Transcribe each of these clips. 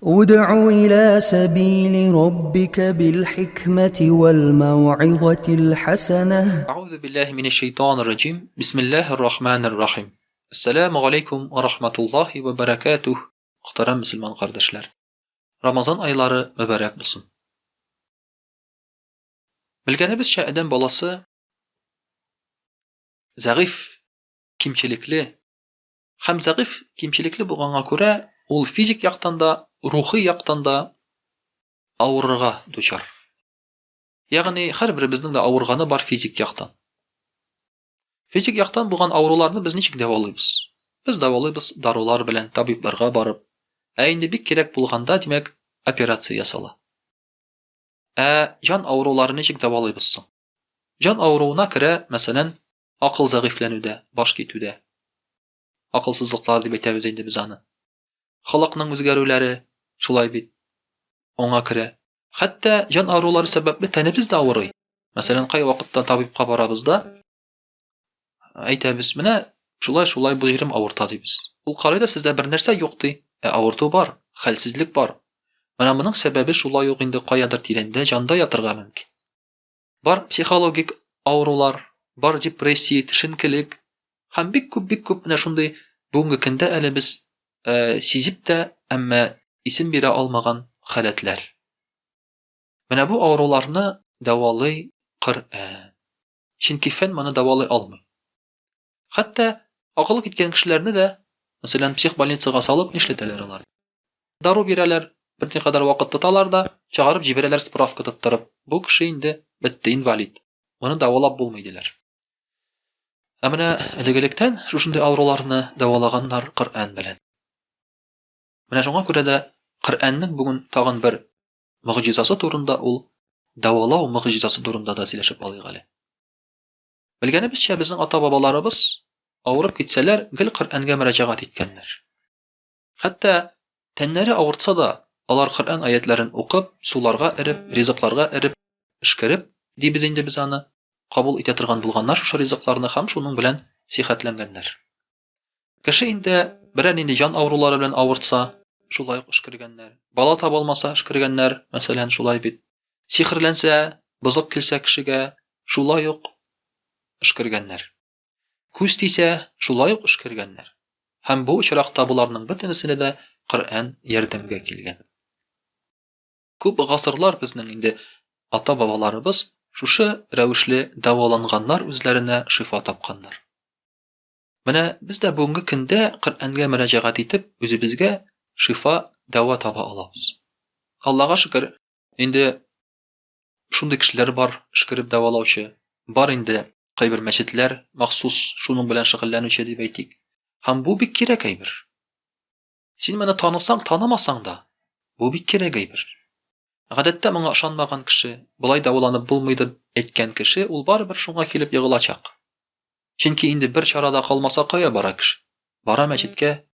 ادع إلى سبيل ربك بالحكمة والموعظة الحسنة. أعوذ بالله من الشيطان الرجيم. بسم الله الرحمن الرحيم. Assalamu alaikum wa rahmatullahi wa barakatuh. Muhtaram Müslüman kardeşler. Ramazan ayları mübarek olsun. Bilgenibizçe adam balası zayıf, kimçilikli. Hem zayıf, kimçilikli bulganga göre ol fizik yaktan da, ruhi yaktan da avırıga düşer. Yani her birimizin de avırganı var fizik yaktan. Fizik yaktan bulgan avrularını biz niçik davalayız? Biz davalayız darular bilen tabiplarga barıp, indi bir kerek bulganda demek operatsiya yasala. Can avrularını niçik davalayızsın? Can avruuna kire mesela akıl zayıflanıda, baş ketüde. Akılsızlıklar dip etemiz indi biz anı. Halakның özgärüleri şulay bit. Oňa kire. Hatta can avruları sebepli tenimiz de awry. Mesela kay wagtda tabipka barabızda aytamiz mene şulay bu yerim awırtady biz. Ul qarayda sizde bir nerse ýokdy. Awırtu bar, halsizlik bar. Mana munyň sebebi şulay ýok indi qayadyr tirende janda ýatyrga mümkin. Bar psikologik awrular, bar depressiýa, tişinkilik, hem bik köp mene şunday bugunky kinde ele biz sizip de emma isim bire almagan halatlar. Mene bu awrularny dawalay Qur'an. Çünki fen mana dawalay almay. Hatta akyly gitken kişilerini de mesela psixbolnitsaga salyp nişleteler olar. Daru bireler bir kadar wagt tutalar da çağırıp jibereler spravka tutturup bu kişi indi bitti invalid. Onu dawalap bolmaýdylar. Amana elegelikten şuşunday awrularny dawalaganlar Qur'an bilen. Mene şoňa görä de Qur'anyň bugun tagyn bir mucizasy turunda ul dawalaw mucizasy turunda da sileşip alýaly. Bilgenibizçe bizning ata-babalarybız awryp gitseler gil Qur'anga mürajaat etkenler. Hatta tenleri awırtsa da alar Qur'an ayetlerini okup, sularga erip, riziklarga erip, işkerip, biz indi biz anı kabul itetirgan bulganlar şu riziklarını ham şunun bilen sihatlengenler. Kişi indi biren indi can awrulary bilen awırtsa, şulay işkergenler. Bala tabalmasa işkergenler, meselen şulay bit. Sihirlense, bızık kilse kişige, şulay yok işkergenler. Küz tise, şulay yok işkergenler. Hem bu uçrakta bularning bir tanesine de Qur'an yardımga kelgen. Köp gasyrlar bizning indi ata-babalarybız şuşy räwişli dawalanganlar özlerine şifa tapkanlar. Mene biz de bugunky kinde Qur'anga mürajaat etip özübizge şifa dawa tapa alabız. Allah'a şükür indi şunday kişiler bar şükürip dawalawçy. Bar indi qaýbir meçitler mahsus şunun bilen şugullanýar diýip aýtyk. Hem bu bir kerek aýbyr. Sen meni tanısaň, tanamasaň da bu bir kerek aýbyr. Gadatda maňa ışanmagan kişi, bulay dawalanyp bolmaýdy etken kişi, ul barbyr şoňa kelip ýygylacak. Çünki indi bir çarada kalmasa qaýa barak kişi? Bara meçitke,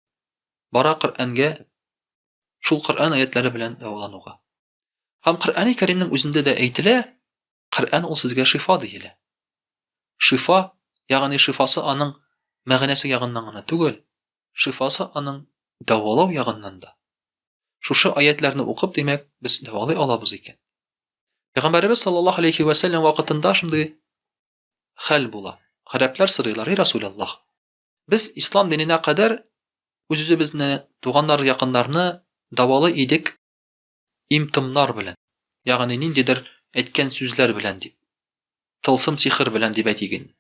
bara Qur'anga, şul Qur'an ayetleri bilen dawalanyga. Hem Qur'an-ı Kerimniň özünde de aýtyle, Qur'an ol sizge şifa diýile. Şifa, ýagny şifasy anyň mägnesy ýagyndan gana tügel, şifasy anyň dawalaw ýagyndan da. Şuşy ayetlerini okup demek biz dawalay alabız eken. Peygamberimiz sallallahu aleyhi ve sellem wagtynda şunday hal bula. Garaplar soraýlar: "Ey Rasulullah, biz İslam dinine kadar özübizni, tuganlar ýakynlaryny dawalay edik imtimnar bilen. Ýagny nindidir etken sözler bilen diýip. Tılsım sihir bilen diýip aýtygyn.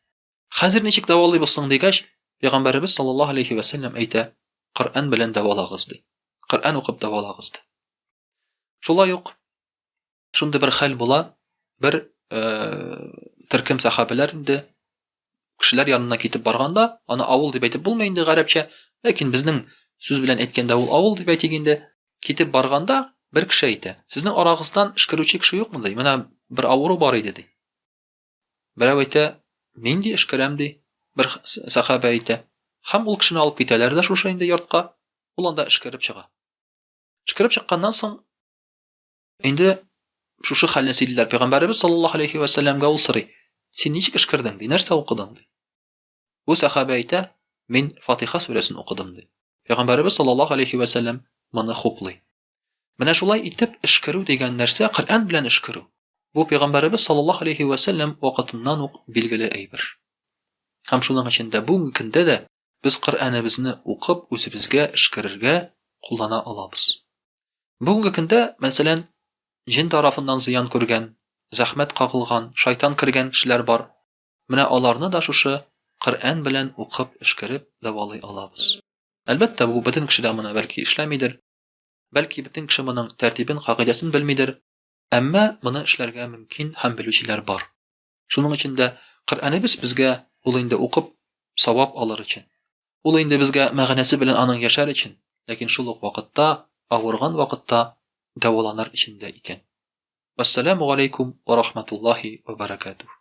Hazır neçik dawalay bolsaň diýgäç, Peygamberimiz sallallahu aleyhi ve sellem aýta, Qur'an bilen dawalagız diýip. Qur'an okup dawalagız diýip. Şolay ýok. Şunda bir hal bula, bir türküm sahabeler indi kişiler ýanyna ketip barganda, ana awul diýip aýtyp bolmaýyndy garapça, lekin bizning söz bilen etkende awul diýip aýtygynda ketip barganda bir kişi aýtdy. Sizning aragysdan işkerüçi kişi ýokmy diýip, mena bir awru bar idi diýip. Biraw aýtdy, men de işkerem diýip. Bir sahabe aýtdy. Hem ul kişini alıp giteler de şuşa indi ýurtga, ul onda işkerip çyga. Işkerip çykkandan soň indi şuşy halne sildiler. Peygamberimiz sallallahu aleyhi ve sellemge ul sory: "Sen niçik işkerdiň diýip, nerse okudyň?" diýip. Bu sahabe aýtdy: "Men Fatiha suresini okudum" diýip. Peygamberimiz sallallahu aleyhi ve sellem many hoply. Менә шулай итеп эш күрү дигән нәрсә Коръән белән эш күрү. Бу пәйгамбәрбез саллаллаһу алейхи ва саллям вакытыннан ук билгеле әйбер. Һәм шуның өчен дә бүгенге көндә дә без Коръәнебезне укып үзебезгә эш күрергә куллана алабыз. Бүгенге көндә, мәсәлән, җин тарафыннан зыян күргән, зәхмәт кагылган, шайтан кергән кешеләр бар. Менә аларны да шушы Коръән белән укып эш күреп дәвалый алабыз. Әлбәттә, бу бөтен кеше дә моны бәлки эшләмидер. Бәлки бөтен кеше моның тәртибен, кагыйдәсен белмидер. Әмма моны эшләргә мөмкин һәм белүчеләр бар. Шуның өчен дә Коръәнебез безгә ул инде укып савап алыр өчен. Ул инде безгә мәгънәсе белән аның яшәр өчен, ләкин шул ук вакытта, авырган вакытта дәваланыр өчен дә икән. Ассаламу алейкум ва рахматуллаһи ва баракатуһ.